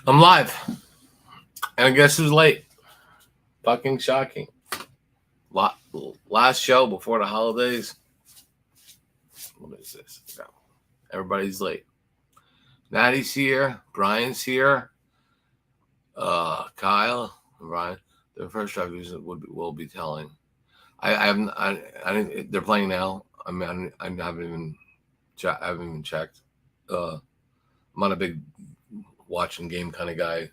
I'm live. And guess who's late? Fucking shocking. Last show before the holidays. What is this? No. Everybody's late. Natty's here. Brian's here. Kyle, Brian. The first drivers will be telling. I didn't. They're playing now. I mean, I haven't even checked. I'm not a big watching game kind of guy,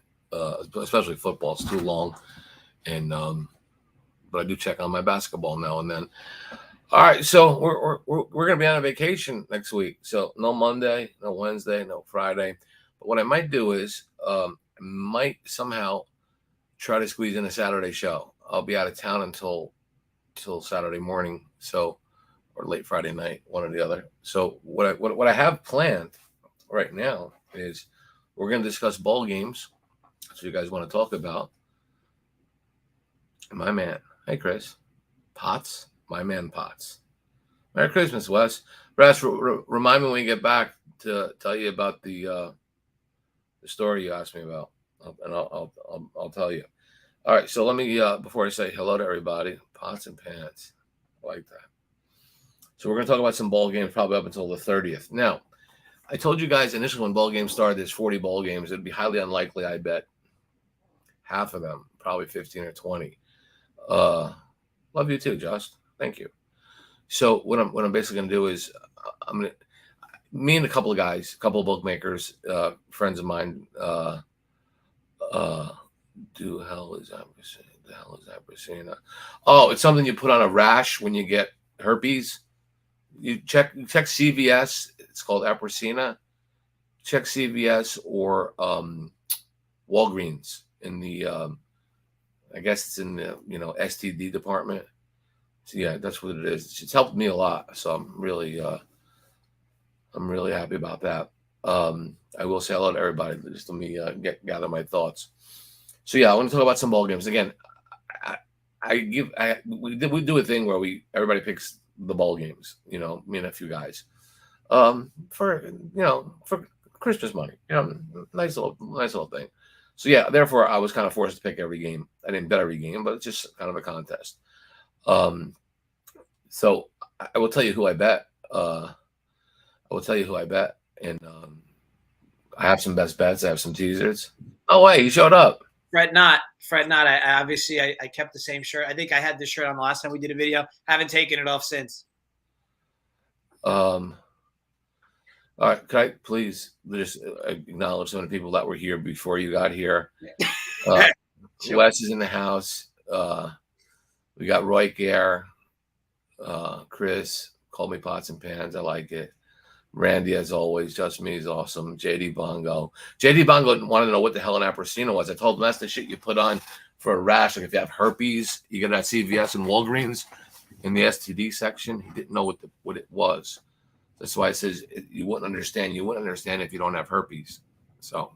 especially football. It's too long, and but I do check on my basketball now and then. All right, so we're gonna be on a vacation next week. So no Monday, no Wednesday, no Friday. But what I might do is I might somehow try to squeeze in a Saturday show. I'll be out of town until Saturday morning, so or late Friday night, one or the other. So what I have planned right now is we're going to discuss bowl games. That's what you guys want to talk about. My man, hey Chris, Potts, my man Potts. Merry Christmas, Wes. Brass, remind me when you get back to tell you about the story you asked me about, and I'll tell you. All right, so let me before I say hello to everybody, Pots and Pants, I like that. So we're going to talk about some bowl games probably up until the 30th. Now, I told you guys initially when bowl games started, there's 40 bowl games. It'd be highly unlikely, I bet, half of them, probably 15 or 20. Love you too, Just. Thank you. So what I'm basically going to do is me and a couple of guys, a couple of bookmakers, friends of mine, the hell is Appressina? Oh, it's something you put on a rash when you get herpes. You check CVS. It's called Appressina. Check CVS or Walgreens in the I guess it's in the STD department. So yeah, that's what it is. It's helped me a lot. So I'm really happy about that. I will say hello to everybody. Just let me gather my thoughts. So yeah, I want to talk about some ball games again. We do a thing where everybody picks the ball games, me and a few guys, for Christmas money, nice little thing. So yeah, therefore I was kind of forced to pick every game. I didn't bet every game, but it's just kind of a contest. So I will tell you who I bet. And I have some best bets. I have some teasers. Oh wait, he showed up. Fret not. I obviously I kept the same shirt. I think I had this shirt on the last time we did a video. Haven't taken it off since. All right, can I please just acknowledge some of the people that were here before you got here? Sure. Wes is in the house. We got Roy Gare, Chris, call me Pots and Pans. I like it. Randy, as always, Just Me is awesome. JD Bongo wanted to know what the hell an Appressina was. I told him that's the shit you put on for a rash. Like if you have herpes, you get it at CVS and Walgreens in the STD section. He didn't know what it was. That's why it says you wouldn't understand. You wouldn't understand if you don't have herpes. So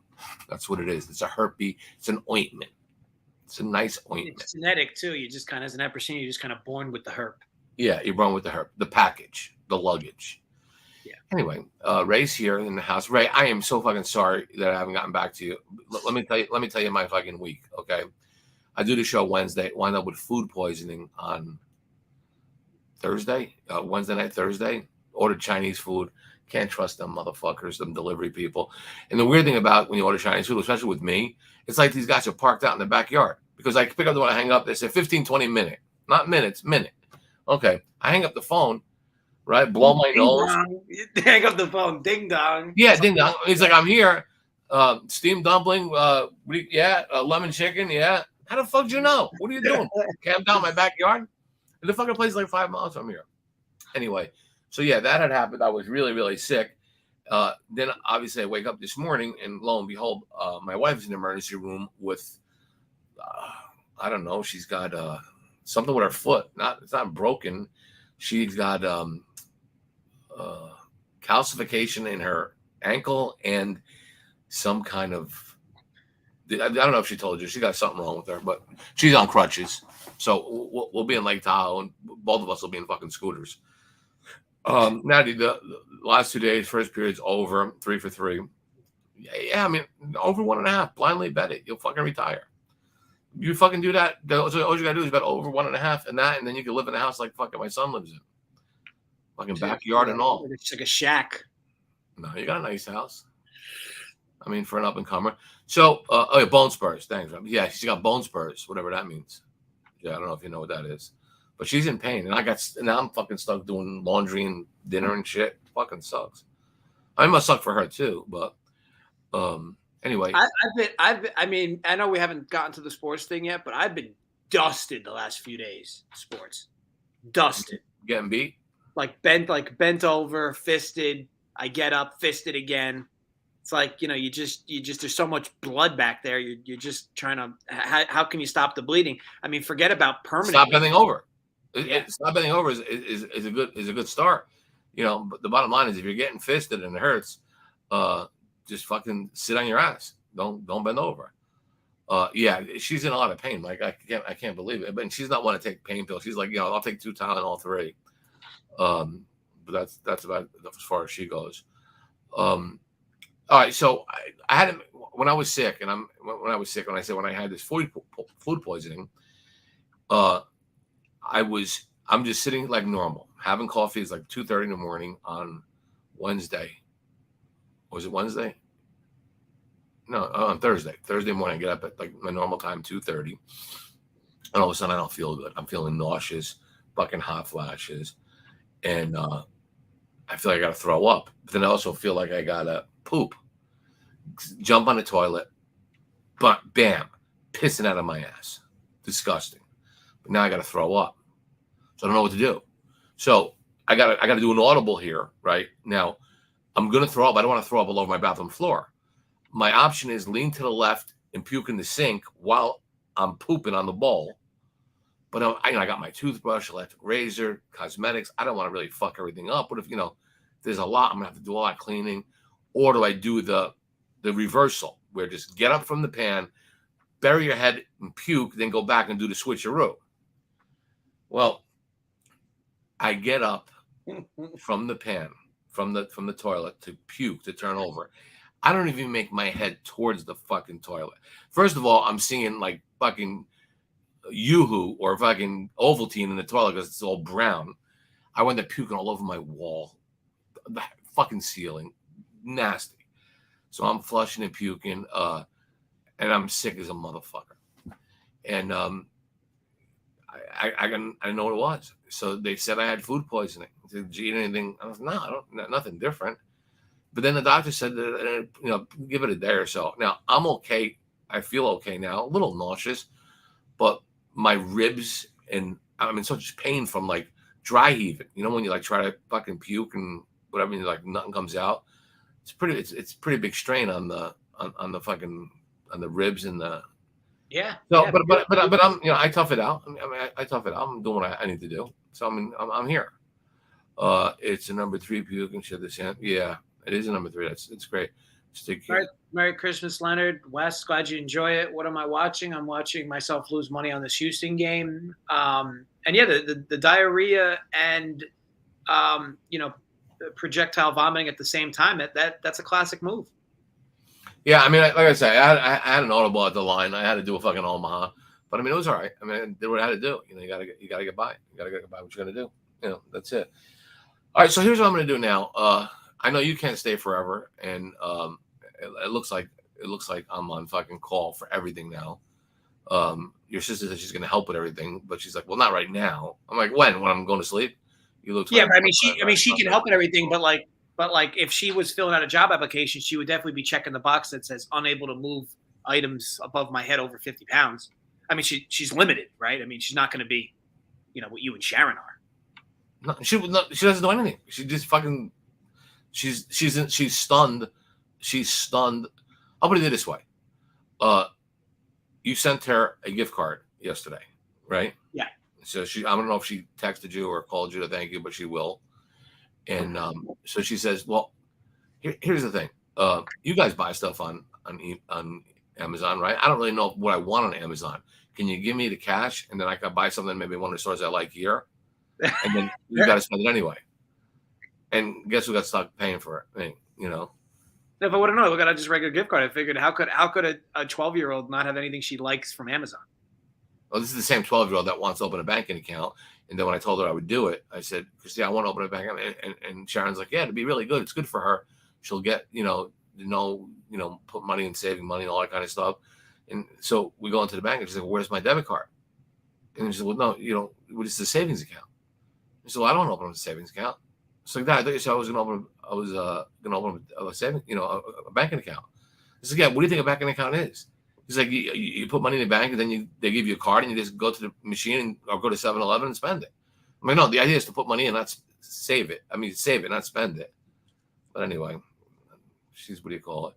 that's what it is. It's a herpes. It's an ointment. It's a nice ointment. It's genetic too. You just kind of, as an Appressina, you're just kind of born with the herp. Yeah, you're born with the herp. The package, the luggage. Yeah. Anyway, Ray's here in the house. Ray, I am so fucking sorry that I haven't gotten back to you. Let me tell you my fucking week, okay? I do the show Wednesday. Wind up with food poisoning on Thursday, Wednesday night, Thursday. Ordered Chinese food. Can't trust them motherfuckers, them delivery people. And the weird thing about when you order Chinese food, especially with me, it's like these guys are parked out in the backyard because I pick up the one, I hang up. They say 15, 20 minute, not minutes, minute. Okay, I hang up the phone. Right, blow my nose. Hang up the phone, ding dong. Yeah, ding dong. He's like, I'm here. Steamed dumpling. Lemon chicken. Yeah. How the fuck do you know? What are you doing? Camped out in my backyard. And the fucking place is like 5 miles from here. Anyway, so yeah, that had happened. I was really, really sick. Then obviously I wake up this morning and lo and behold, my wife's in the emergency room with, I don't know. She's got something with her foot. It's not broken. She's got calcification in her ankle and some kind of, I don't know if she told you, she got something wrong with her, but she's on crutches. So we'll be in Lake Tahoe and both of us will be in fucking scooters. Now the last 2 days, first period's over, 3 for 3. Yeah, I mean, over 1.5. Blindly bet it. You'll fucking retire. You fucking do that. So all you gotta do is bet over 1.5 and that, and then you can live in a house like fucking my son lives in. Fucking backyard and all. It's like a shack. No, you got a nice house. I mean, for an up and comer. So, oh yeah, bone spurs. Thanks. Yeah, she's got bone spurs, whatever that means. Yeah, I don't know if you know what that is, but she's in pain, and now I'm fucking stuck doing laundry and dinner and shit. It fucking sucks. I mean, it must suck for her too, but anyway. I mean, I know we haven't gotten to the sports thing yet, but I've been dusted the last few days. Sports, dusted. Getting beat. Like bent over, fisted. I get up, fisted again. It's like, you just there's so much blood back there. You're just trying to. How can you stop the bleeding? I mean, forget about permanent. Stop bending over. Stop bending over is a good start. But the bottom line is if you're getting fisted and it hurts, just fucking sit on your ass. Don't bend over. Yeah, she's in a lot of pain. Like I can't believe it. But she's not want to take pain pills. She's like, I'll take 2 Tylenol, 3. But that's about as far as she goes. All right, so I had him when I was sick, and when I had this food poisoning, I'm just sitting like normal, having coffee. It's like 2:30 in the morning on Wednesday. Was it Wednesday? No, on Thursday. Thursday morning, I get up at like my normal time, 2:30, and all of a sudden I don't feel good. I'm feeling nauseous, fucking hot flashes, and I feel like I gotta throw up. But then I also feel like I gotta poop. Jump on the toilet, but bam, pissing out of my ass. Disgusting. But now I gotta throw up. So I don't know what to do. So I gotta do an audible here, right? Now I'm gonna throw up. I don't want to throw up all over my bathroom floor. My option is lean to the left and puke in the sink while I'm pooping on the bowl. But I got my toothbrush, electric razor, cosmetics. I don't want to really fuck everything up. But if there's a lot, I'm gonna have to do a lot of cleaning. Or do I do the reversal, where just get up from the pan, bury your head and puke, then go back and do the switcheroo? Well, I get up from the pan, from the toilet to puke, to turn over. I don't even make my head towards the fucking toilet. First of all, I'm seeing like fucking Yoo-hoo or fucking Ovaltine in the toilet because it's all brown. I went to puking all over my wall, the fucking ceiling, nasty. So I'm flushing and puking, and I'm sick as a motherfucker. And I know what it was. So they said I had food poisoning. I said, did you eat anything? I was, no, I don't, nothing different. But then the doctor said that, give it a day or so. Now, I'm okay. I feel okay now, a little nauseous, but my ribs and I'm in such pain from like dry heaving. When you like try to fucking puke and whatever, and like nothing comes out. It's pretty big strain on the ribs and the. Yeah. So, yeah, but I'm I tough it out. I tough it out. I'm doing what I need to do. So I'm here. It's a number 3 puke and shit. Yeah, it is a number 3. It's great. Merry Christmas, Leonard. Wes, glad you enjoy it. What am I watching? I'm watching myself lose money on this Houston game. And yeah, the diarrhea and projectile vomiting at the same time. That's a classic move. Yeah, I mean, like I said, I had an audible at the line. I had to do a fucking Omaha, but I mean, it was all right. I mean, I did what I had to do. You gotta get by. You gotta get by what you're gonna do. That's it. All right, so here's what I'm gonna do now. I know you can't stay forever, and it looks like I'm on fucking call for everything now. Your sister said she's gonna help with everything, but she's like, well, not right now. I'm like, when I'm going to sleep? You look. Yeah, but I mean, she can help with everything, but like if she was filling out a job application, she would definitely be checking the box that says unable to move items above my head over 50 pounds. I mean, she's limited, right? I mean, she's not going to be, what you and Sharon are. No, she doesn't do anything. She just fucking. She's stunned. She's stunned. I'll put it this way. You sent her a gift card yesterday, right? Yeah. So I don't know if she texted you or called you to thank you, but she will. And so she says, well, here's the thing. You guys buy stuff on Amazon, right? I don't really know what I want on Amazon. Can you give me the cash? And then I can buy something maybe one of the stores I like here. And then you got to spend it anyway. And guess who got stuck paying for it? If I would have known, I got just a regular gift card. I figured how could a 12-year-old not have anything she likes from Amazon? Well, this is the same 12-year-old that wants to open a banking account. And then when I told her I would do it, I said, "Christy, I want to open a bank account." And Sharon's like, "Yeah, it'd be really good. It's good for her. She'll get, put money in saving money and all that kind of stuff." And so we go into the bank and she's like, "Where's my debit card?" And she said, "Well, no, it's a savings account." I said, "Well, I don't open a savings account." So Dad, I thought you said I was gonna open a saving, a banking account. I said, "Yeah, what do you think a banking account is?" He's like, you put money in the bank and then they give you a card and you just go to the machine or go to 7-Eleven and spend it. I'm like, no, the idea is to put money in, not save it. I mean, save it, not spend it. But anyway, she's, what do you call it?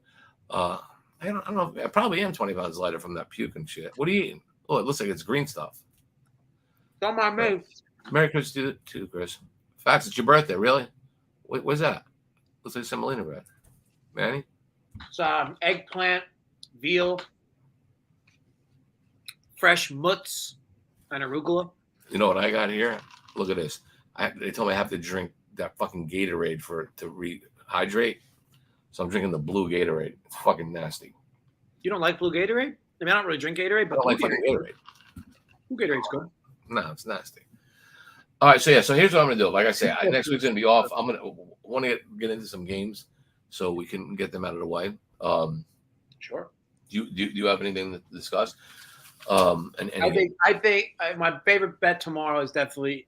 I don't know. I probably am 20 pounds lighter from that puke and shit. What are you eating? Oh, it looks like it's green stuff. Don't mind me. Merry Christmas to you, Chris. Facts, it's your birthday, really? What's that? Looks like semolina bread. Manny? It's eggplant, veal, fresh mutts, and arugula. You know what I got here? Look at this. They told me I have to drink that fucking Gatorade to rehydrate. So I'm drinking the blue Gatorade. It's fucking nasty. You don't like blue Gatorade? I mean, I don't really drink Gatorade, but I don't like fucking Gatorade. Blue Gatorade's good. No, it's nasty. All right, so here's what I'm gonna do. Like I say, next week's gonna be off. I'm gonna want to get into some games so we can get them out of the way. Sure. Do you have anything to discuss? I think my favorite bet tomorrow is definitely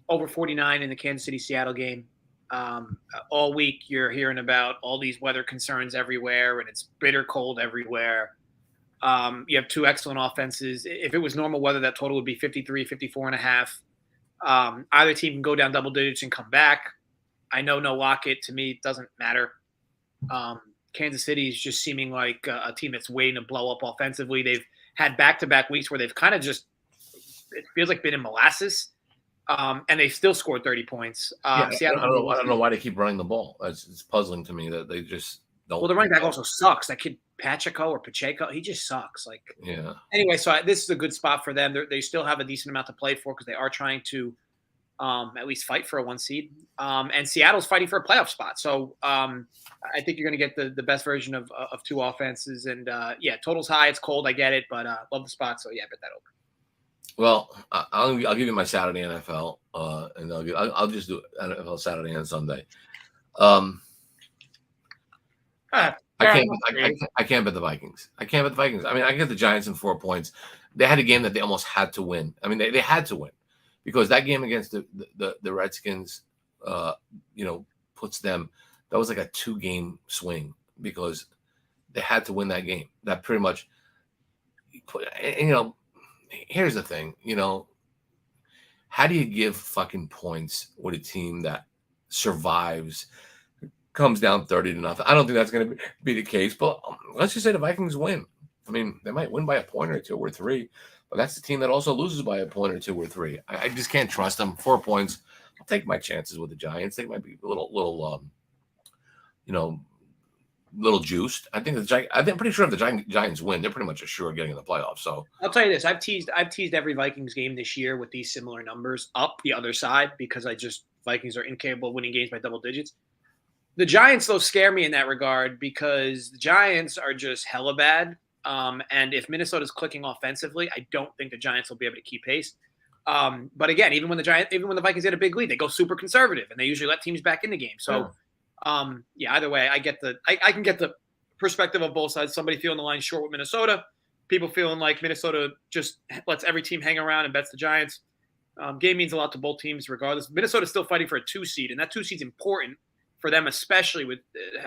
over 49 in the Kansas City Seattle game. All week you're hearing about all these weather concerns everywhere, and it's bitter cold everywhere. You have two excellent offenses. If it was normal weather, that total would be 53, 54 and a half. Either team can go down double digits and come back. I know no Lockett. To me, it doesn't matter. Kansas City is just seeming like a team that's waiting to blow up offensively. They've had back-to-back weeks where they've kind of just – it feels like been in molasses, and they've still scored 30 points. I don't know why they keep running the ball. It's puzzling to me that they just don't. Well, the running back also sucks. That kid Pacheco, he just sucks. Yeah. Anyway, so this is a good spot for them. They still have a decent amount to play for because they are trying to at least fight for a 1 seed. And Seattle's fighting for a playoff spot. So I think you're going to get the best version of two offenses. And total's high. It's cold. I get it, but love the spot. So bet that over. Well, I'll give you my Saturday NFL, and I'll just do NFL Saturday and Sunday. I can't bet the Vikings. I can't bet the Vikings. I mean, I get the Giants in 4 points. They had a game that they almost had to win. I mean, they had to win because that game against the Redskins, puts them. That was like a 2-game swing because they had to win that game. That pretty much, here's the thing. How do you give fucking points with a team that survives? Comes down 30-0. I don't think that's going to be the case, but let's just say the Vikings win. I mean, they might win by a point or 2 or 3, but that's the team that also loses by a point or 2 or 3. I just can't trust them. 4 points. I'll take my chances with the Giants. They might be a little juiced. I'm pretty sure if the Giants win, they're pretty much assured getting in the playoffs. So I'll tell you this: I've teased every Vikings game this year with these similar numbers up the other side because Vikings are incapable of winning games by double digits. The Giants, though, scare me in that regard because the Giants are just hella bad. And if Minnesota's clicking offensively, I don't think the Giants will be able to keep pace. But again, even when the Vikings get a big lead, they go super conservative and they usually let teams back in the game. So, either way, I can get the perspective of both sides. Somebody feeling the line short with Minnesota, people feeling like Minnesota just lets every team hang around and bets the Giants. Game means a lot to both teams regardless. Minnesota's still fighting for a 2 seed, and that 2 seed's important for them, especially with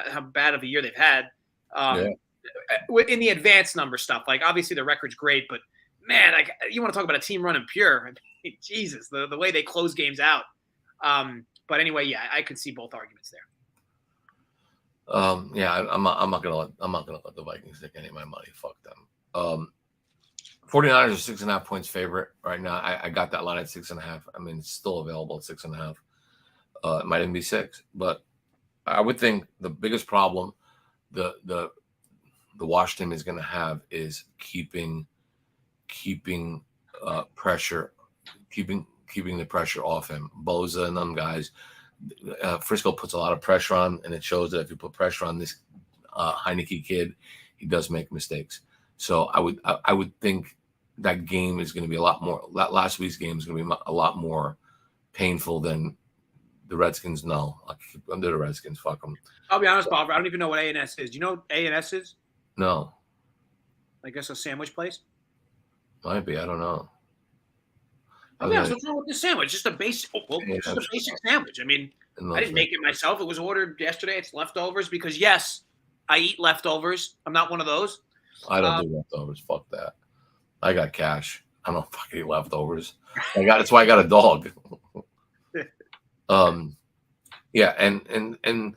how bad of a year they've had in the advanced number stuff. Like, obviously the record's great, but man, you want to talk about a team running pure. I mean, Jesus, the way they close games out. But anyway, I could see both arguments there. I'm not gonna let the Vikings take any of my money. Fuck them. 49ers are 6.5 points favorite right now. I got that line at 6.5. I mean, it's still available at 6.5. It might even be 6, but I would think the biggest problem the Washington is going to have is keeping pressure, keeping the pressure off him. Boza and them guys, Frisco puts a lot of pressure on, and it shows that if you put pressure on this Heineke kid, he does make mistakes. So I would think that game is going to be a lot more. Last week's game is going to be a lot more painful than the Redskins. No, I'm the Redskins. Fuck them. I'll be honest, Bob. I don't even know what A&S is. Do you know what A&S is? No. I guess a sandwich place. Might be. I don't know. What's wrong with the sandwich? Just a basic, just a basic sandwich. I mean, I didn't make it myself. It was ordered yesterday. It's leftovers because, yes, I eat leftovers. I'm not one of those. I don't do leftovers. Fuck that. I got cash. I don't fucking eat leftovers. That's why I got a dog. Yeah, and I'm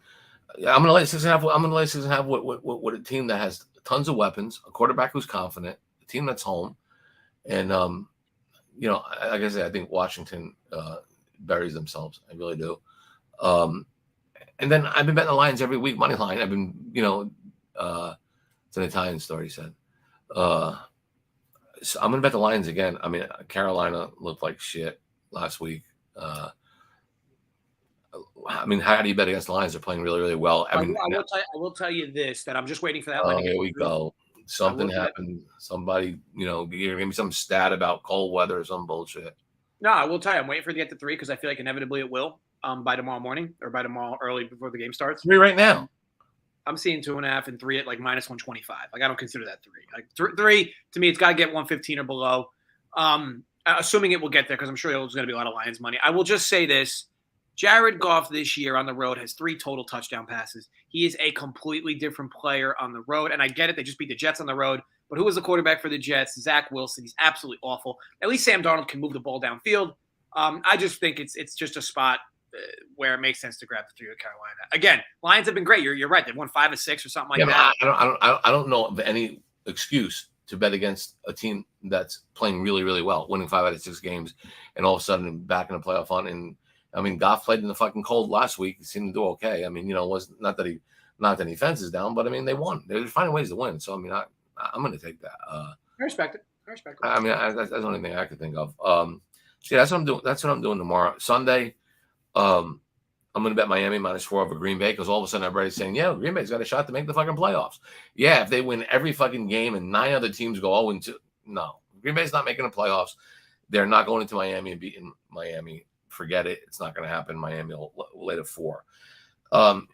gonna let Susan have. I'm gonna let Susan have what a team that has tons of weapons, a quarterback who's confident, a team that's home, and like I said, I think Washington buries themselves. I really do. And then I've been betting the Lions every week, money line. I've been, it's an Italian story. He said, so I'm gonna bet the Lions again. I mean, Carolina looked like shit last week. I mean, how do you bet against the Lions? They're playing really, really well. I will tell you this, that I'm just waiting for that line to get here we go. Something happened. Somebody, you're gonna give me some stat about cold weather or some bullshit. No, I will tell you, I'm waiting for it to get to 3 because I feel like inevitably it will by tomorrow morning or by tomorrow early before the game starts. 3 right now. I'm seeing 2.5 and 3 at like minus 125. Like I don't consider that 3. Like 3 to me, it's got to get 115 or below. Assuming it will get there because I'm sure there's going to be a lot of Lions money. I will just say this. Jared Goff this year on the road has 3 total touchdown passes. He is a completely different player on the road. And I get it. They just beat the Jets on the road. But who was the quarterback for the Jets? Zach Wilson. He's absolutely awful. At least Sam Darnold can move the ball downfield. I just think it's just a spot where it makes sense to grab the 3 with Carolina. Again, Lions have been great. You're right. They won 5 or 6 or something like that. I don't know of any excuse to bet against a team that's playing really, really well, winning 5 out of 6 games, and all of a sudden back in the playoff hunt. And I mean, Goff played in the fucking cold last week. He seemed to do okay. I mean, it was not that the defense is down, but I mean, they won. They're finding ways to win. So I mean, I'm going to take that. I respect it. I mean, that's the only thing I could think of. See, that's what I'm doing. That's what I'm doing tomorrow, Sunday. I'm going to bet Miami -4 over Green Bay because all of a sudden everybody's saying, yeah, Green Bay's got a shot to make the fucking playoffs. Yeah, if they win every fucking game and 9 other teams go 0-2, no, Green Bay's not making the playoffs. They're not going into Miami and beating Miami. Forget it. It's not going to happen. Miami will lay to 4.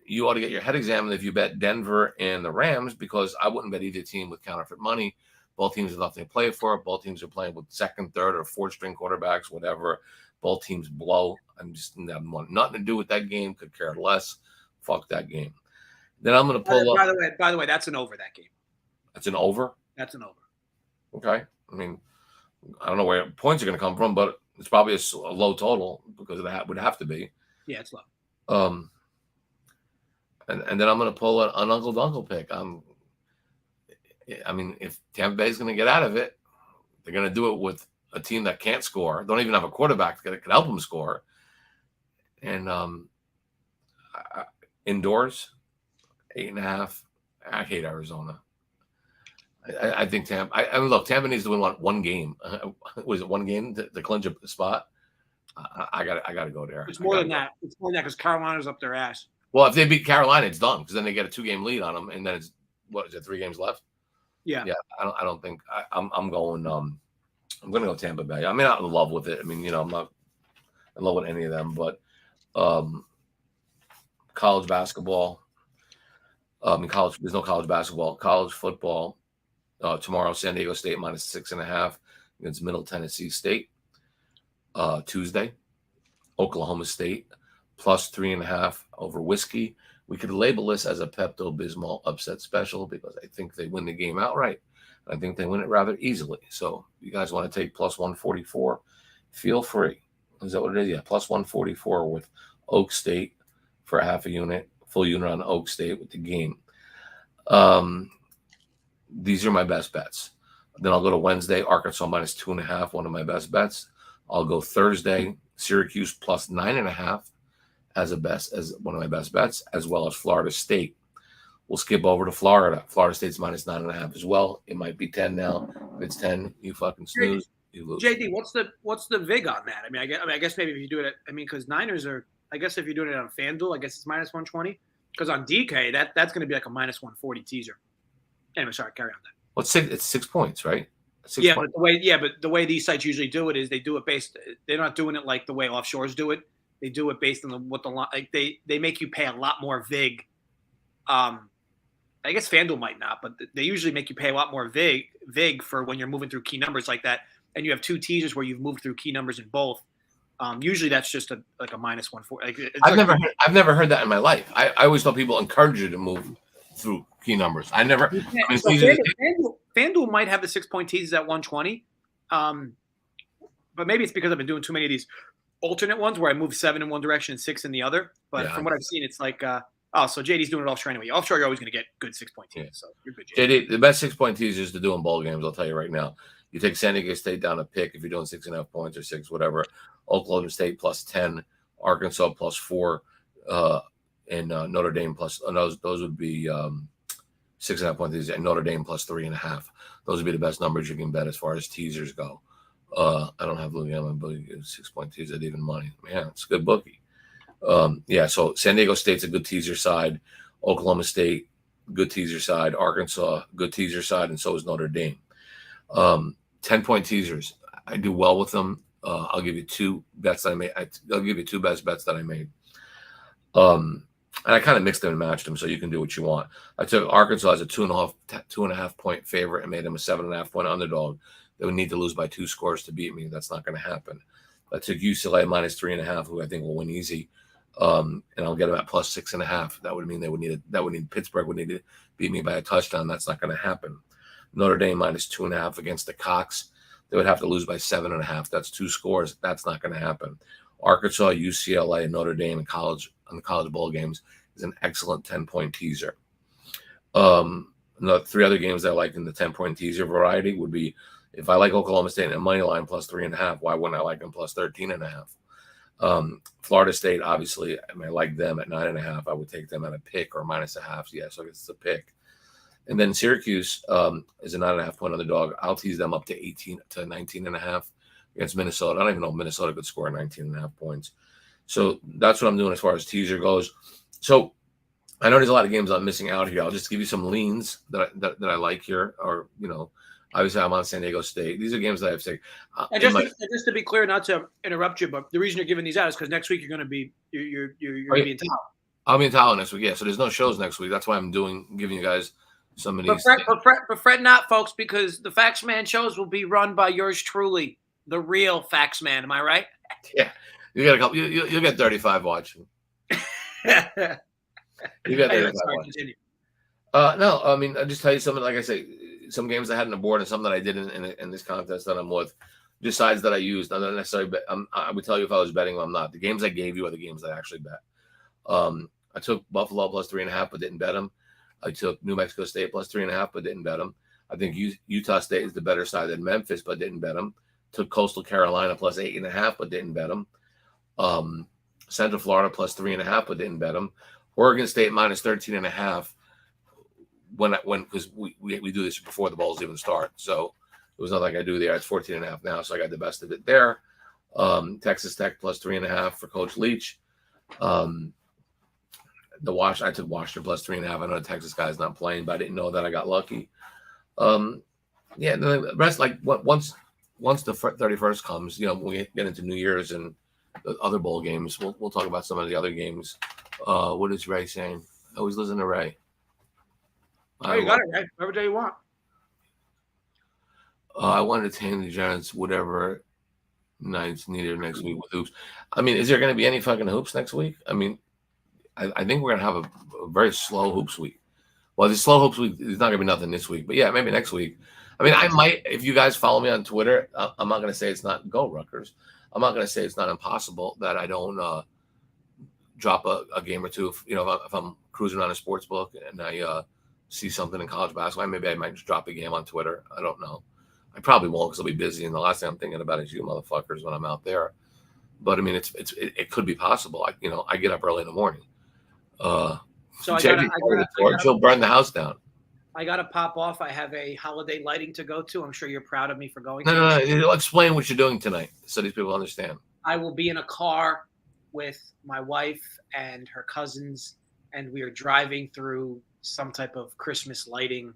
You ought to get your head examined if you bet Denver and the Rams because I wouldn't bet either team with counterfeit money. Both teams have nothing to play for. Both teams are playing with second, third, or fourth string quarterbacks, whatever. Both teams blow. I'm just want nothing to do with that game. Could care less. Fuck that game. Then I'm going to pull up. By the way, that's an over that game. That's an over? That's an over. Okay. I mean, I don't know where points are going to come from, but it's probably a low total because that would have to be. Yeah, it's low. And then I'm going to pull an Uncle Dunkle pick. I mean, if Tampa Bay is going to get out of it, they're going to do it with a team that can't score, don't even have a quarterback that can help them score. And indoors, 8.5. I hate Arizona. I think Tampa. I mean, look, Tampa needs to win one game. Was it one game to clinch a spot? I got to go there. It's more than that. It's more than that because Carolina's up their ass. Well, if they beat Carolina, it's done because then they get a 2-game lead on them, and then it's 3 games left? Yeah. I don't think I'm going. I'm going to go Tampa Bay. I mean, I'm in love with it. I mean, I'm not in love with any of them, but college basketball. There's no college basketball. College football. Tomorrow, San Diego State -6.5 against Middle Tennessee State. Tuesday, Oklahoma State +3.5 over Whiskey. We could label this as a Pepto-Bismol upset special because I think they win the game outright. I think they win it rather easily. So if you guys want to take +144, feel free. Is that what it is? Yeah, +144 with Oak State for a half a unit, full unit on Oak State with the game. These are my best bets. Then I'll go to Wednesday, Arkansas -2.5, one of my best bets. I'll go Thursday, Syracuse +9.5 as one of my best bets, as well as Florida State. We'll skip over to Florida. Florida State's -9.5 as well. It might be 10 now. If it's 10, you fucking snooze. You lose. JD, what's the vig on that? I mean, I guess maybe if you do it, because Niners are I guess if you're doing it on FanDuel, I guess it's minus 120. Because on DK, that's going to be like a minus 140 teaser. Anyway, sorry, carry on that. Well, it's 6 points, right? But the way these sites usually do it is they do it based. They're not doing it like the way offshores do it. They do it based on what the like they make you pay a lot more vig. I guess FanDuel might not, but they usually make you pay a lot more vig for when you're moving through key numbers like that. And you have two teasers where you've moved through key numbers in both. Usually that's just a minus 140. Like, I've never heard that in my life. I always thought people encourage you to move through key numbers. I never. So FanDuel might have the 6-point teasers at 120, but maybe it's because I've been doing too many of these alternate ones where I move 7 in one direction and 6 in the other. But from what I've seen, it's like so JD's doing it offshore anyway. Offshore, you're always going to get good 6-point teasers, so you're good. JD, the best 6-point teasers to do in bowl games, I'll tell you right now. You take San Diego State down a pick if you're doing 6.5 points or 6, whatever. Oklahoma State plus 10, Arkansas plus 4, and Notre Dame plus. Those would be 6.5 point teasers, and Notre Dame plus 3.5. Those would be the best numbers you can bet as far as teasers go. I don't have Louisiana, but 6-point teaser at even money. Man, it's a good bookie. So San Diego State's a good teaser side. Oklahoma State, good teaser side. Arkansas, good teaser side, and so is Notre Dame. 10-point teasers. I do well with them. I'll give you 2 bets that I made. I'll give you 2 best bets that I made. And I kind of mixed them and matched them, so you can do what you want. I took Arkansas as a 2.5 point favorite and made them a 7.5 point underdog. They would need to lose by 2 scores to beat me. That's not going to happen. I took UCLA minus 3.5, who I think will win easy, and I'll get them at plus 6.5. That would mean Pittsburgh would need to beat me by a touchdown. That's not going to happen. Notre Dame minus 2.5 against the Cox. They would have to lose by 7.5. That's 2 scores. That's not going to happen. Arkansas, UCLA, and Notre Dame in the college bowl games is an excellent 10-point teaser. 3 other games that I like in the 10-point teaser variety would be if I like Oklahoma State and money line plus 3.5. Why wouldn't I like them plus 13.5? Florida State, obviously, I like them at 9.5. I would take them at a pick or minus a half. Yeah, so I guess it's a pick. And then Syracuse is a 9.5 point underdog. I'll tease them up to 18 to 19.5 against Minnesota. I don't even know if Minnesota could score 19.5 points. So that's what I'm doing as far as teaser goes. So I know there's a lot of games I'm missing out here. I'll just give you some leans that I like here, or obviously I'm on San Diego State. These are games that I've said. Just to be clear, not to interrupt you, but the reason you're giving these out is because next week you're going to be you're going to be in town. I'll be in town next week. Yeah, so there's no shows next week. That's why I'm giving you guys some of these. But fret not, folks, because the Factsman shows will be run by yours truly, the real Factsman. Am I right? Yeah, you get a couple. You'll get 35 watching. You got 35 watching. No, I mean, I'll just tell you something. Like I say, some games I had on the board and some that I did in this contest that I'm with. Just sides that I used. I'm not necessarily bet. I would tell you if I was betting or I'm not. The games I gave you are the games I actually bet. I took Buffalo plus 3.5, but didn't bet them. I took New Mexico State plus 3.5, but didn't bet them. I think Utah State is the better side than Memphis, but didn't bet them. Took Coastal Carolina plus 8.5, but didn't bet them. Central Florida plus 3.5, but didn't bet them. Oregon State minus 13.5. Because we do this before the bowls even start, so it was not like I do there. It's 14.5 now, so I got the best of it there. Texas Tech plus 3.5 for Coach Leach. I took Washington plus 3.5. I know the Texas guy's not playing, but I didn't know that. I got lucky. The rest, like once the 31st comes, we get into New Year's and the other bowl games. We'll talk about some of the other games. What is Ray saying? I always listen to Ray. Oh, you got it, Ray. Whatever day you want. I want to tame the Giants whatever nights needed next week with hoops. I mean, is there going to be any fucking hoops next week? I mean, I think we're going to have a very slow hoops week. Well, the slow hoops week, there's not going to be nothing this week. But, yeah, maybe next week. I mean, I might, if you guys follow me on Twitter, I'm not going to say it's not go Rutgers. I'm not going to say it's not impossible that I don't drop a game or two. If I'm cruising on a sports book and I see something in college basketball, maybe I might just drop a game on Twitter. I don't know. I probably won't because I'll be busy. And the last thing I'm thinking about is you motherfuckers when I'm out there. But, I mean, it could be possible. I get up early in the morning. So she'll burn the house down. I got to pop off. I have a holiday lighting to go to. I'm sure you're proud of me for going. No. Explain what you're doing tonight so these people understand. I will be in a car with my wife and her cousins, and we are driving through some type of Christmas lighting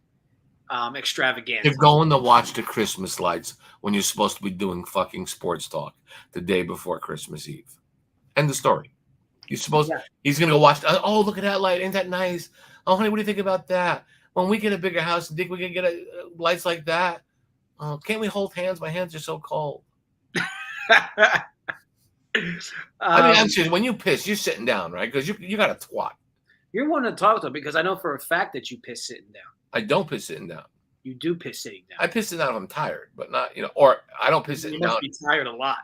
extravaganza. You're going to watch the Christmas lights when you're supposed to be doing fucking sports talk the day before Christmas Eve. End the story. He's going to go watch. Oh, look at that light. Ain't that nice? Oh, honey, what do you think about that? When we get a bigger house, think we can get lights like that? Can't we hold hands? My hands are so cold. I mean, I'm serious. When you piss, you're sitting down, right? Because you got a twat. You're one to talk to because I know for a fact that you piss sitting down. I don't piss sitting down. You do piss sitting down. I piss sitting down if I'm tired, but not, or I don't piss sitting down. You must be tired a lot.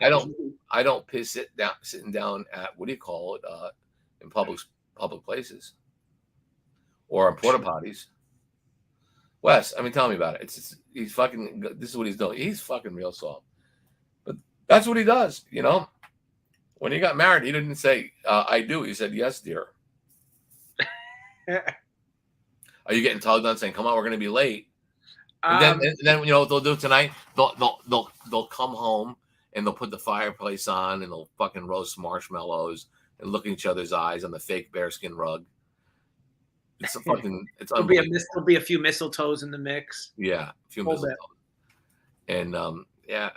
I don't piss sitting down at, what do you call it, in public places or in porta potties. Wes, I mean, tell me about it. He's fucking, this is what he's doing. He's fucking real soft. But that's what he does, When he got married, he didn't say, I do. He said, yes, dear. Are you getting tugged on saying, come on, we're going to be late? And then what they'll do tonight? They'll come home and they'll put the fireplace on and they'll fucking roast marshmallows and look in each other's eyes on the fake bearskin rug. It's unbelievable. There'll be a few mistletoes in the mix. Yeah, a few mistletoes. And I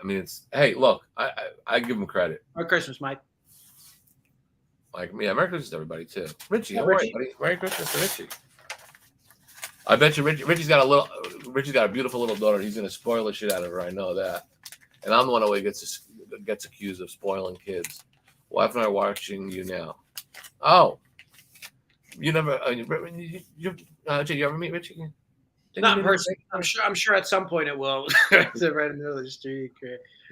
mean, hey, look, I give him credit. Merry Christmas, Mike. Merry Christmas to everybody too. Richie, how are you, buddy? Merry Christmas to Richie. I bet you Richie's got a beautiful little daughter. He's gonna spoil the shit out of her. I know that. And I'm the one who gets accused of spoiling kids. Wife and I are watching you now. Oh, you never? You ever meet Richie? Not in person. I'm sure at some point it will. It's right in the middle of the street.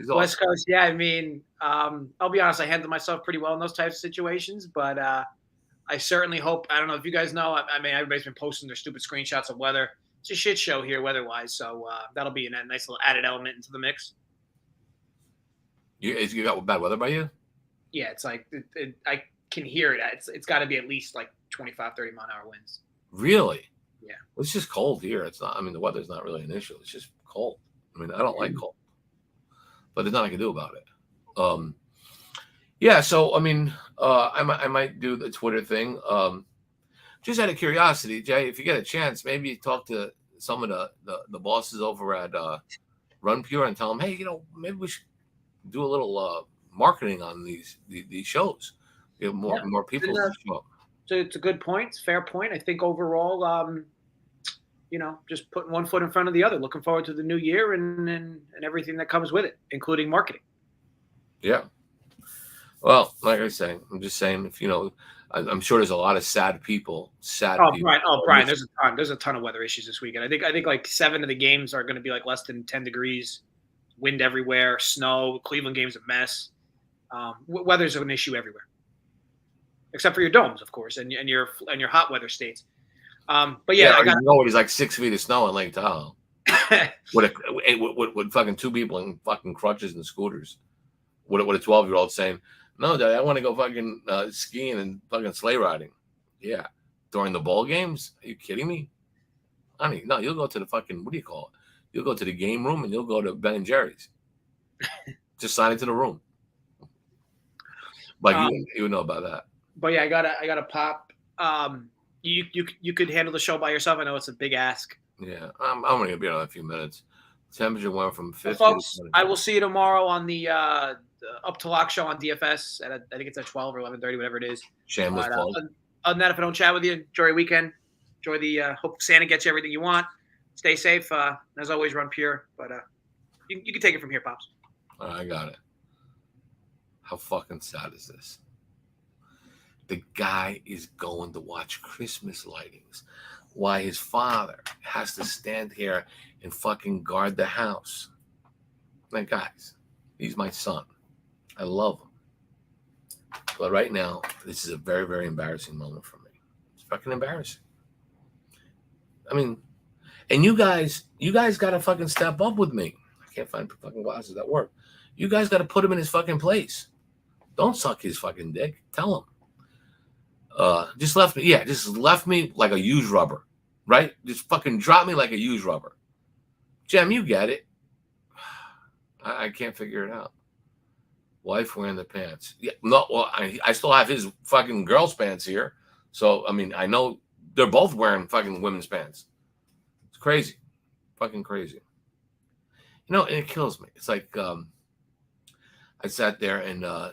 West Coast, yeah. I mean, I'll be honest. I handle myself pretty well in those types of situations, but I certainly hope. I don't know if you guys know. I mean, everybody's been posting their stupid screenshots of weather. It's a shit show here weather-wise, so that'll be a nice little added element into the mix. You got bad weather by you? Yeah, it's like I can hear it. It's got to be at least like 25, 30 mile-an-hour winds. Really? Yeah. Well, it's just cold here. It's not. I mean, the weather's not really an issue. It's just cold. I mean, I don't like cold, but there's nothing I can do about it. Yeah. So I mean, I might do the Twitter thing. Just out of curiosity, Jay, if you get a chance, maybe talk to some of the bosses over at Run Pure and tell them, hey, maybe we should do a little marketing on these shows. Get more people to show up. So it's a good point. It's a fair point. I think overall, just putting one foot in front of the other. Looking forward to the new year and everything that comes with it, including marketing. Yeah. Well, like I say, I'm just saying, if I'm sure there's a lot of sad people. Brian, there's a ton of weather issues this weekend. I think like 7 of the games are going to be like less than 10 degrees, wind everywhere, snow. Cleveland game's a mess. Weather's an issue everywhere, except for your domes, of course, and your hot weather states. But yeah, he's like 6 feet of snow in Lake Tahoe with fucking 2 people in fucking crutches and scooters. With a 12-year-old saying, "No, Dad, I want to go fucking skiing and fucking sleigh riding." Yeah, during the bowl games? Are you kidding me? I mean, no, you'll go to the fucking, what do you call it? You'll go to the game room and you'll go to Ben and Jerry's. Just sign into the room. Like you would know about that. But yeah, I gotta pop. You could handle the show by yourself. I know it's a big ask. Yeah, I'm only gonna be on in a few minutes. Temperature went from 50. Folks, I will see you tomorrow on the Up to Lock show on DFS. I think it's at 12 or 11:30, whatever it is. Shameless plug. Other than that, if I don't chat with you, enjoy your weekend. Enjoy the hope Santa gets you everything you want. Stay safe. As always, run pure. But you can take it from here, Pops. I got it. How fucking sad is this? The guy is going to watch Christmas lightings while his father has to stand here and fucking guard the house. Now, guys, he's my son. I love him. But right now, this is a very, very embarrassing moment for me. It's fucking embarrassing. I mean, and you guys got to fucking step up with me. I can't find fucking glasses that work. You guys got to put him in his fucking place. Don't suck his fucking dick. Tell him. Just left me like a used rubber, right? Just fucking drop me like a used rubber. Jem, you get it. I can't figure it out. Wife wearing the pants. Yeah, no, well, I still have his fucking girl's pants here. So, I mean, I know they're both wearing fucking women's pants. It's crazy. Fucking crazy. You know, and it kills me. It's like, I sat there and I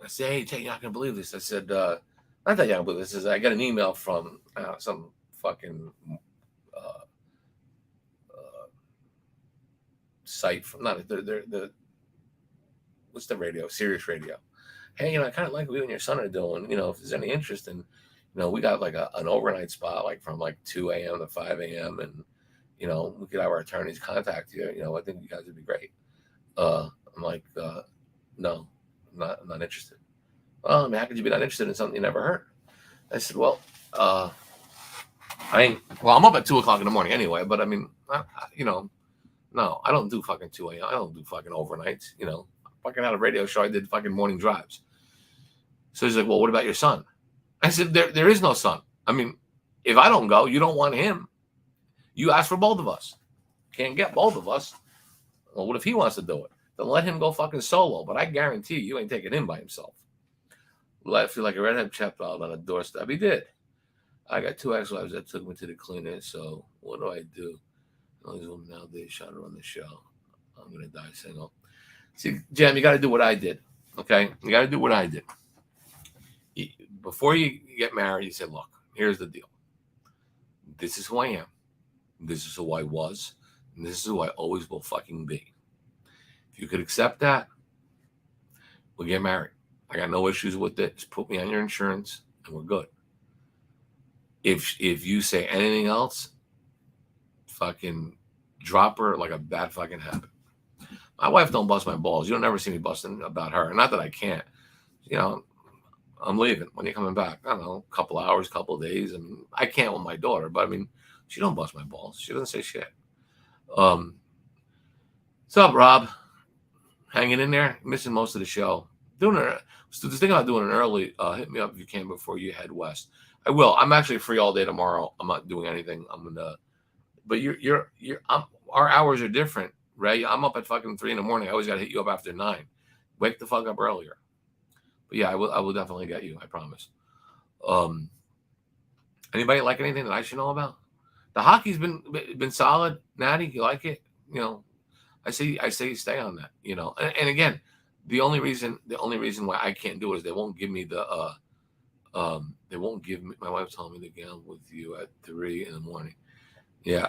said, hey, Ted, you're not going to believe this. I said, not that you're not going to believe this. I got an email from some fucking site from, not, the what's the radio? Sirius Radio. Hey, I kind of like what you and your son are doing. If there's any interest in, we got like an overnight spot, like from like 2 a.m. to 5 a.m. And, we could have our attorneys contact you. I think you guys would be great. I'm like, no, I'm not interested. Well, I mean, how could you be not interested in something you never heard? I said, well, I'm up at 2 o'clock in the morning anyway, but I mean, no, I don't do fucking 2 a.m. I don't do fucking overnights, fucking had a radio show. I did fucking morning drives. So he's like, well, what about your son? I said, there is no son. I mean, if I don't go, you don't want him. You ask for both of us. Can't get both of us. Well, what if he wants to do it? Then let him go fucking solo. But I guarantee you ain't taking him by himself. I feel like a redhead chap out on a doorstep. He did. I got 2 ex-wives that took me to the cleaner. So what do? All these women nowadays trying to run the show. I'm going to die single. See, Jam, you got to do what I did. Okay? You got to do what I did. Before you get married, you say, look, here's the deal. This is who I am. This is who I was. And this is who I always will fucking be. If you could accept that, we'll get married. I got no issues with it. Just put me on your insurance and we're good. If you say anything else, fucking drop her like a bad fucking habit. My wife don't bust my balls. You don't ever see me busting about her. Not that I can't. I'm leaving. When you coming back? I don't know, a couple hours, couple of days. I mean, I can't with my daughter, but I mean, she don't bust my balls. She doesn't say shit. What's up, Rob? Hanging in there? Missing most of the show. Just thinking about doing an early. Hit me up if you can before you head west. I will. I'm actually free all day tomorrow. I'm not doing anything. But our hours are different, Ray. I'm up at fucking 3 a.m. I always got to hit you up after 9. Wake the fuck up earlier. But yeah, I will definitely get you. I promise. Anybody like anything that I should know about? The hockey's been solid. Natty, you like it? I say stay on that. And again, the only reason why I can't do it is they won't give me they won't give me. My wife told me to gamble with you at 3 a.m. Yeah,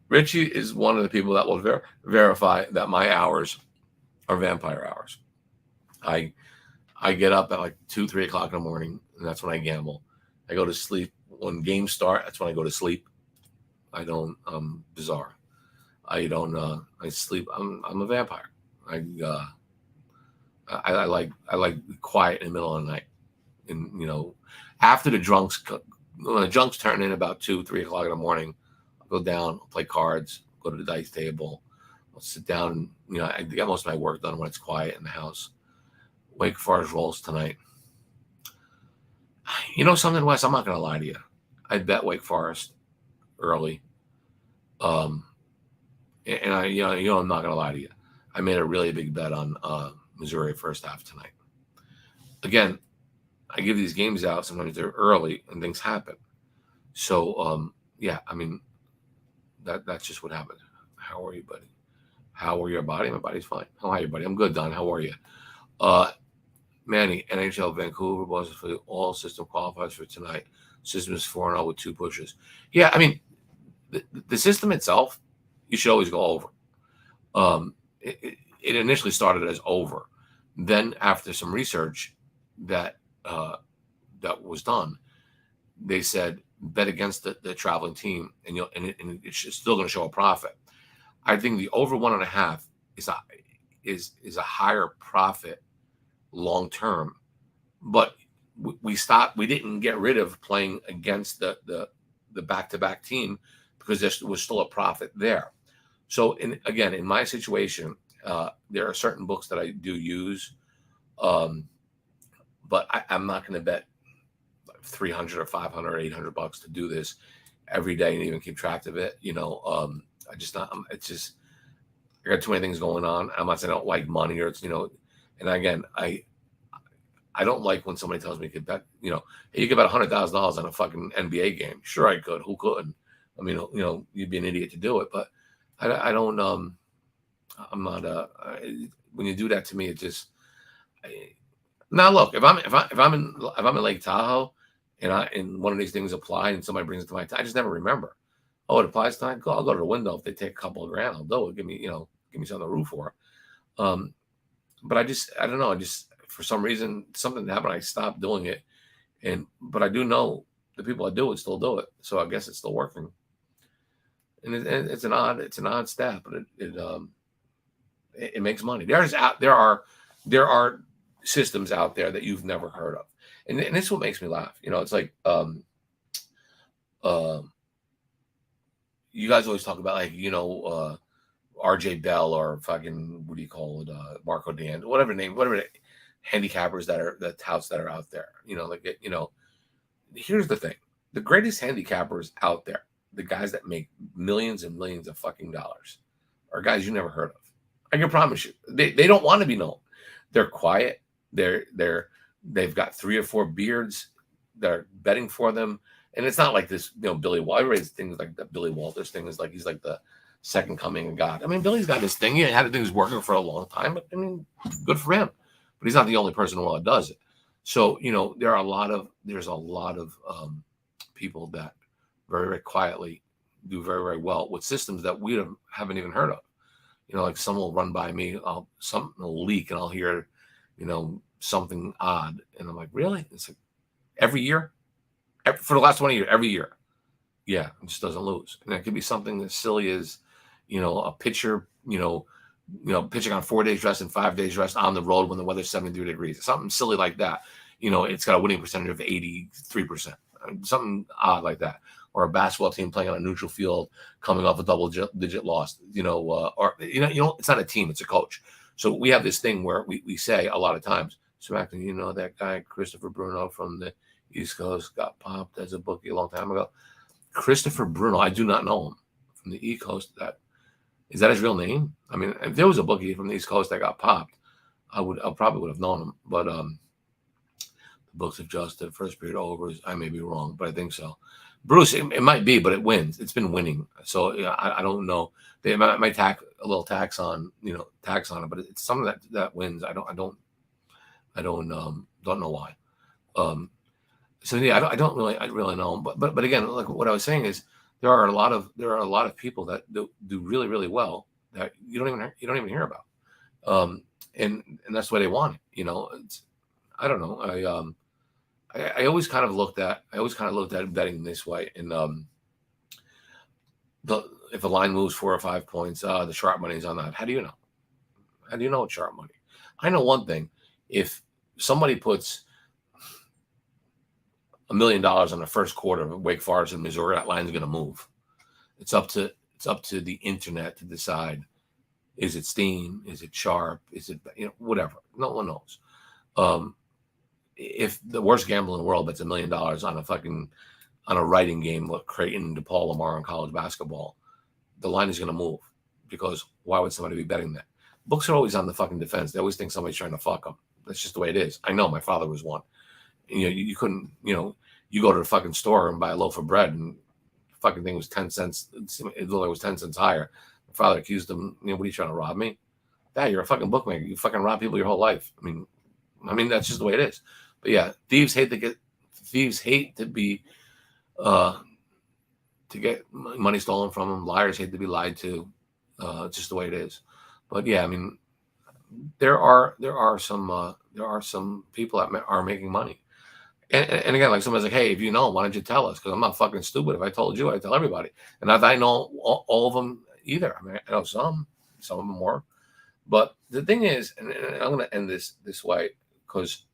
Richie is one of the people that will verify that my hours are vampire hours. I get up at like 2-3 o'clock in the morning, and that's when I gamble. I go to sleep when games start. That's when I go to sleep. I don't. Bizarre. I don't. I sleep. I'm a vampire. I like quiet in the middle of the night, and after the drunks, when the drunks turn in about 2-3 o'clock in the morning, I'll go down, I'll play cards, go to the dice table, I'll sit down. I get most of my work done when it's quiet in the house. Wake Forest rolls tonight. Something, Wes? I'm not gonna lie to you. I bet Wake Forest early. And I'm not gonna lie to you. I made a really big bet on Missouri first half tonight. Again, I give these games out. Sometimes they're early and things happen. So yeah, I mean that's just what happened. How are you, buddy? How are your body? My body's fine. How are you, buddy? I'm good, Don. How are you? Manny, NHL Vancouver was for the all system qualifiers for tonight. System is 4-0 with 2 pushes. Yeah, I mean the system itself, you should always go over. It initially started as over. Then after some research that was done, they said bet against the traveling team, and it's still going to show a profit. I think the over 1.5 is a higher profit long term, but we stopped. We didn't get rid of playing against the back-to-back team because there was still a profit there. So in my situation, there are certain books that I do use, but I'm not going to bet $300 or $500 or $800 to do this every day and even keep track of it. I just not. It's just I got too many things going on. I'm not saying I don't like money or it's And again, I don't like when somebody tells me you could bet, hey, you could bet $100,000 on a fucking NBA game. Sure, I could. Who couldn't? I mean, you'd be an idiot to do it, but I don't. I'm not. When you do that to me, it just. Now look, if I'm in Lake Tahoe, and one of these things apply, and somebody brings it to my attention, I just never remember. Oh, it applies tonight. I'll go to the window. If they take a couple of grand, I'll do it. Give me something to root for. But I don't know. For some reason, something happened. I stopped doing it, but I do know the people that do it still do it. So I guess it's still working. And it's an odd stat, but it makes money. There are systems out there that you've never heard of, and this is what makes me laugh. It's like you guys always talk about, like, RJ Bell or fucking, what do you call it, Marco Dan, whatever handicappers the touts that are out there. Here's the thing: the greatest handicappers out there, the guys that make millions and millions of fucking dollars, are guys you never heard of. I can promise you, they don't want to be known. They're quiet. They've got 3 or 4 beards. They're betting for them, and it's not like this. Billy Walters things like that. Billy Walters thing is like he's like the second coming of God. I mean, Billy's got his thing. He had things working for a long time, but I mean, good for him. But he's not the only person in the world that does it. So there's a lot of people that very, very quietly do very, very well with systems that we haven't even heard of. Like some will run by me, something will leak, and I'll hear, something odd, and I'm like, really? It's like every year, for the last 20 years, every year, yeah, it just doesn't lose. And it could be something as silly as, a pitcher, pitching on 4 days rest and 5 days rest on the road when the weather's 73 degrees, something silly like that. It's got a winning percentage of 83%, something odd like that. Or a basketball team playing on a neutral field, coming off a double-digit loss, it's not a team, it's a coach. So we have this thing where we say a lot of times, so actually, that guy Christopher Bruno from the East Coast got popped as a bookie a long time ago. Christopher Bruno, I do not know him from the East Coast. Is that his real name? I mean, if there was a bookie from the East Coast that got popped, I probably would have known him. But the books adjusted, first period overs. I may be wrong, but I think so. Bruce, it might be, but it wins. It's been winning, so I don't know. They might tack a little tax on it, but it's something that wins. I don't know why. So yeah, I don't really know. But again, like what I was saying is, there are a lot of people that do really, really well that you don't even hear about, and that's the way they want it. I don't know. I always kind of looked at betting this way. And if a line moves 4 or 5 points, the sharp money's on that. How do you know? How do you know it's sharp money? I know one thing: if somebody puts $1 million on the first quarter of Wake Forest in Missouri, that line's going to move. It's up to the internet to decide: is it steam? Is it sharp? Is it whatever? No one knows. If the worst gambler in the world bets $1 million on a writing game like Creighton and DePaul Lamar in college basketball, the line is going to move, because why would somebody be betting that? Books are always on the fucking defense. They always think somebody's trying to fuck them. That's just the way it is. I know, my father was one. You couldn't, you go to the fucking store and buy a loaf of bread, and the fucking thing was 10 cents. It looked like it was 10 cents higher. My father accused him, what are you trying to rob me? Dad, you're a fucking bookmaker. You fucking rob people your whole life. I mean, that's just the way it is. But yeah, thieves hate to get money stolen from them. Liars hate to be lied to. It's just the way it is. But yeah, I mean, there are some people that are making money. And again, like somebody's like, hey, if you know, why don't you tell us? Because I'm not fucking stupid. If I told you, I'd tell everybody. And not that I know all of them either. I mean, I know some of them more. But the thing is, and I'm going to end this way, because,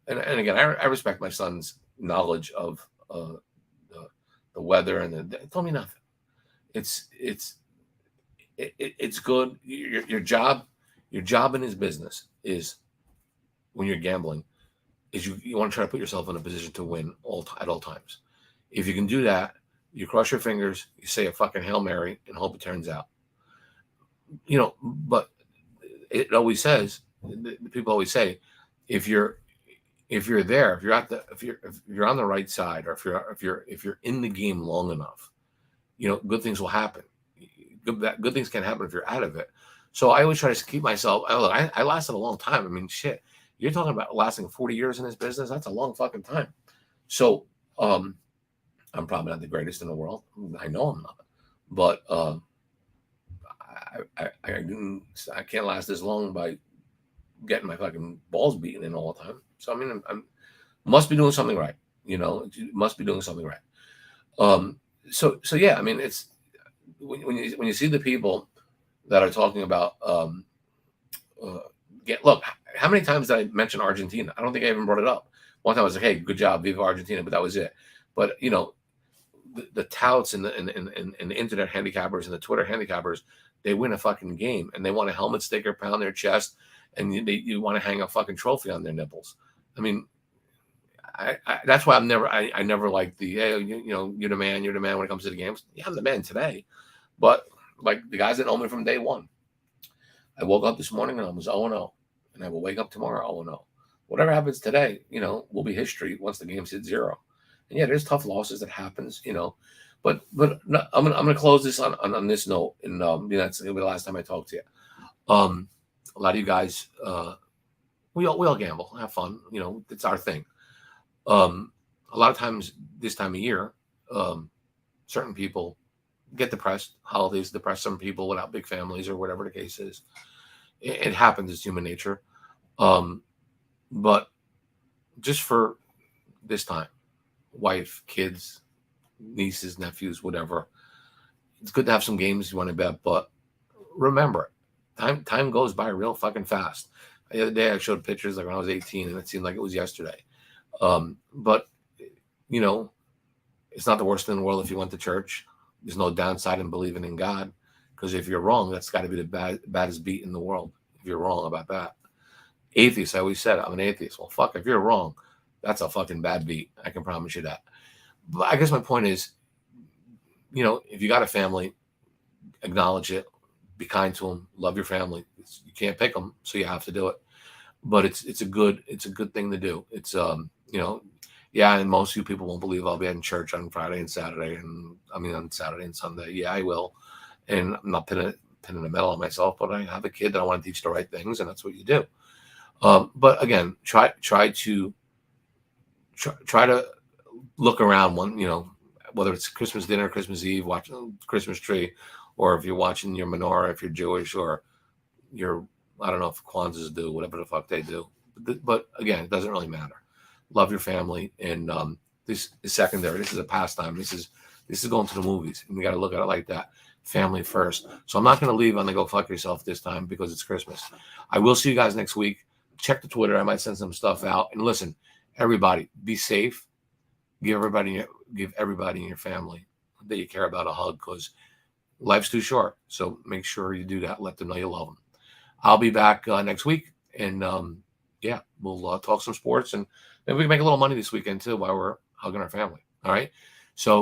and again, I respect my son's knowledge of the weather, and it told me nothing. It's good. Your job in his business is, when you're gambling, is you want to try to put yourself in a position to win at all times. If you can do that, you cross your fingers, you say a fucking Hail Mary, and hope it turns out. But it always says, the people always say, if you're there, if you're on the right side, or if you're in the game long enough, good things will happen. Good things can happen if you're out of it. So I always try to keep myself. I lasted a long time. I mean, shit, you're talking about lasting 40 years in this business. That's a long fucking time. So I'm probably not the greatest in the world. I know I'm not, but I can't last this long by getting my fucking balls beaten in all the time. So I mean, I'm must be doing something right. Must be doing something right. So yeah, I mean, it's when you see the people that are talking about look, how many times did I mention Argentina? I don't think I even brought it up. One time I was like, hey, good job, Viva Argentina, but that was it. But the touts and the internet handicappers and the Twitter handicappers, they win a fucking game and they want a helmet sticker pound their chest, and you want to hang a fucking trophy on their nipples. I mean, that's why I never liked the, hey, you're the man when it comes to the games. Yeah, I'm the man today, but like the guys that know me from day one, I woke up this morning and I was 0-0, and I will wake up tomorrow 0-0. Whatever happens today, will be history once the games hit 0. And yeah, there's tough losses that happens, but no, I'm gonna close this on this note, and that's gonna be the last time I talk to you. A lot of you guys, we all gamble, have fun, it's our thing. A lot of times this time of year, certain people get depressed. Holidays depress some people without big families or whatever the case is. It happens. It's human nature. But just for this time, wife, kids, nieces, nephews, whatever, it's good to have some games you want to bet. But remember, time goes by real fucking fast. The other day I showed pictures like when I was 18, and it seemed like it was yesterday. But it's not the worst thing in the world if you went to church. There's no downside in believing in God, because if you're wrong, that's got to be the baddest beat in the world. If you're wrong about that, atheist, I always said I'm an atheist. Well, fuck, if you're wrong, that's a fucking bad beat. I can promise you that. But I guess my point is, if you got a family, acknowledge it, be kind to them, love your family. You can't pick them, so you have to do it. But it's a good thing to do. It's yeah, and most of you people won't believe I'll be in church on Friday and Saturday, and on Saturday and Sunday. Yeah, I will. And I'm not pinning a medal on myself, but I have a kid that I want to teach the right things, and that's what you do. But again, try to look around whether it's Christmas dinner, Christmas Eve, watching Christmas tree, or if you're watching your menorah, if you're Jewish, or I don't know if Kwanzas do, whatever the fuck they do. But again, it doesn't really matter. Love your family, and this is secondary. This is a pastime. This is going to the movies, and you got to look at it like that. Family first. So I'm not going to leave on the go fuck yourself this time because it's Christmas. I will see you guys next week. Check the Twitter. I might send some stuff out. And listen, everybody, be safe. Give everybody in your family that you care about a hug, because life's too short. So make sure you do that. Let them know you love them. I'll be back next week, and yeah, we'll talk some sports, and maybe we can make a little money this weekend too while we're hugging our family. All right. So